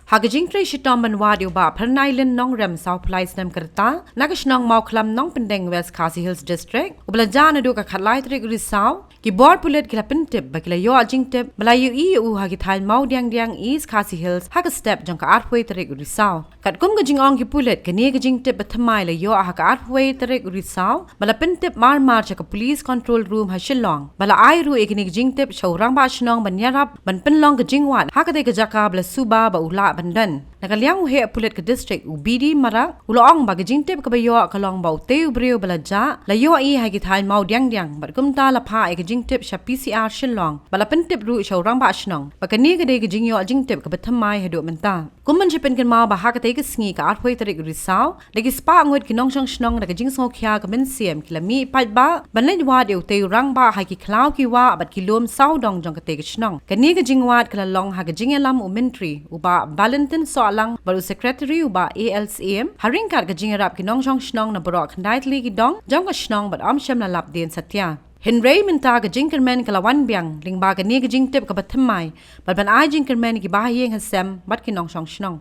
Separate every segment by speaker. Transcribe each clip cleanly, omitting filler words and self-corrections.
Speaker 1: Hagajing tre shitom banwad uba Pernailin nong rem South Plies nem kerta Nagashnong Mawkhlam-Nongpyndeng West Khasi Hills District Ublajana do ka khatlai trik Risau ki board Pulit kila pintip bakila yo ajing tip Malayu Ïohi hagi Thaiñ Mawdiangdiang East Khasi Hills haga step jong ka artway trik Risau kat kum gajing ong ki Pulit kani gajing tip bathamai la yo haga artway trik Risau bala pintip mar cha ka police control room ha Shillong bala airu ekini gajing tip shawrang ba shnong banyarap ban pinlong gajing wan haga de gajaka bala suba ba ula bandan Nagaliang uhe Pulit ke district ubidi marak uloong bagajing tip kabayo kalong bau teu brio balaja layo hagi Thaiñ Mawdiangdiang batkumta la pha gajing tip sha PCR Shillong bala pentip ru shawrang ba shnong bakani gade gajing yo ajing tip ka bathamai hadu menta kumman jipen kan ma ba hakate ka sngi ka arthoi tarik Risau lagi spa ngot kinong shang shnong gajing so khya ka men siem kilami pat ba banlai wa deu teu rang ba hagi klau ki wa bat kilom sau dong jong ka te shnong kani gajing wat kala long ha gajing lam umentry uba Valentine so alang baru secretary uba ALCM haring kat gajing rap kinong shang shnong na borok khandai tli ki dong jong ka shnong bat am shem la lap den satya Henry minta gajing kermen kalawan biang lingba gani gajing tip ka bathamai bat ban ai jing kermen ki ba yeng hasem bat kinong shang shnong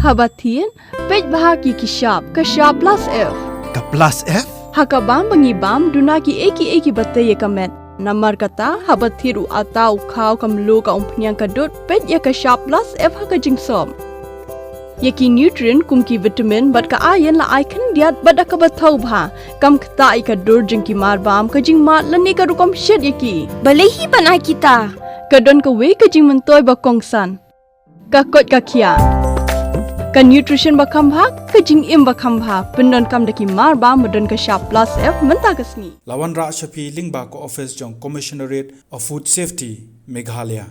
Speaker 2: Habatin pej bahagi ki sharp ka sharp plus F
Speaker 3: Ka plus F
Speaker 2: hakabam bangibam duna ki eki bataye kamet Namar kata habathiru atau khau kamlu ka umpnyang kadut pet ya ka sharp plus F ha ka jingsom. Yaki nutrient kum ki vitamin bat ka iron la icon diat bat ka bathau bha kam khta I ka dur jing ki mar bam ka jing mat lani ka rukom shed yaki.
Speaker 4: Balehi banai kita.
Speaker 2: Ka don ka we ka jing mentoy ba kongsan. Ka kot ka khia. Ka nutrition ba kham bha ka jing im ba kham bha pendon kam daki mar bam modon ka sharp plus F menta ka sngi.
Speaker 3: Lawan Ra Shapi Lingba ko office jong Commissionerate of Food Safety Meghalaya